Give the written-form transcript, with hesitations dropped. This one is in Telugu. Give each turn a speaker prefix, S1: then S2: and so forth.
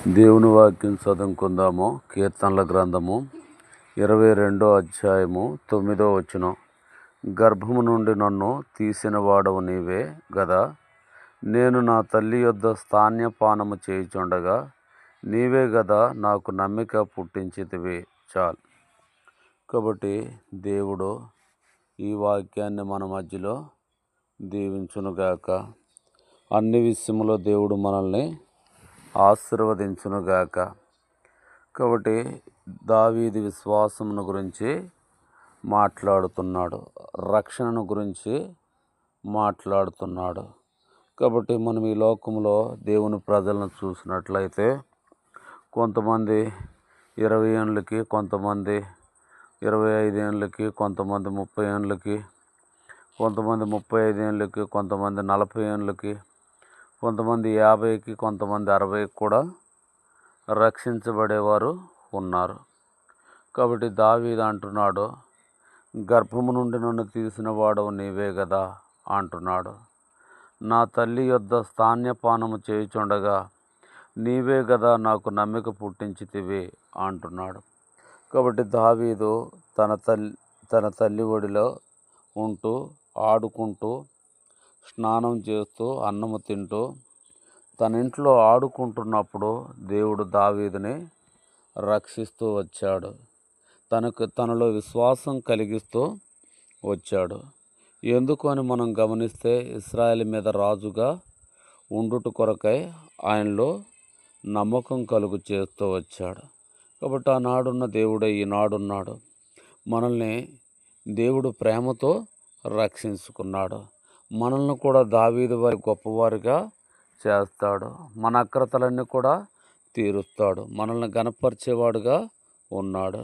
S1: దేవుని వాక్యం చదువుకుందాము. కీర్తనల గ్రంథము 22వ అధ్యాయము 9వ వచనం. గర్భము నుండి నన్ను తీసిన వాడవు నీవే గదా. నేను నా తల్లి యొద్ద స్తన్యపానము చేయుచుండగా నీవే గదా నాకు నమ్మిక పుట్టించితివి. చాలు. కాబట్టి దేవుడు ఈ వాక్యాన్ని మన మధ్యలో దీవించునుగాక. అన్ని విషయంలో దేవుడు మనల్ని ఆశీర్వదించునుగాక. కాబట్టి దావీదు విశ్వాసమును గురించి మాట్లాడుతున్నాడు, రక్షణను గురించి మాట్లాడుతున్నాడు. కాబట్టి మనం ఈ లోకంలో దేవుని ప్రజలను చూసినట్లయితే కొంతమంది 20 ఏళ్ళకి, కొంతమంది 25 ఏళ్ళకి, కొంతమంది 30 ఏళ్ళకి, కొంతమంది 35 ఏళ్ళకి, కొంతమంది 40 ఏళ్ళకి, కొంతమంది 50కి, కొంతమంది 60కి కూడా రక్షించబడేవారు ఉన్నారు. కాబట్టి దావీదు అంటున్నాడు, గర్భము నుండి నన్ను తీసిన వాడవు నీవే కదా అంటున్నాడు. నా తల్లి యొద్ద స్తన్యపానము చేయుచుండగా నీవే కదా నాకు నమ్మిక పుట్టించితివి అంటున్నాడు. కాబట్టి దావీదు తన తల్లి ఒడిలో ఉంటూ, ఆడుకుంటూ, స్నానం చేస్తూ, అన్నము తింటూ, తన ఇంట్లో ఆడుకుంటున్నప్పుడు దేవుడు దావీదుని రక్షిస్తూ వచ్చాడు. తనలో విశ్వాసం కలిగిస్తూ వచ్చాడు. ఎందుకు అని మనం గమనిస్తే ఇశ్రాయేలు మీద రాజుగా ఉండుట కొరకై ఆయనలో నమ్మకం కలుగు చేస్తూ వచ్చాడు. కాబట్టి ఆనాడున్న దేవుడే ఈనాడున్నాడు. మనల్ని దేవుడు ప్రేమతో రక్షించుకున్నాడు. మనల్ని కూడా దావీదు వారి గొప్పవారిగా చేస్తాడు. మన అక్రతలన్నీ కూడా తీరుస్తాడు. మనల్ని గణపరిచేవాడుగా ఉన్నాడు.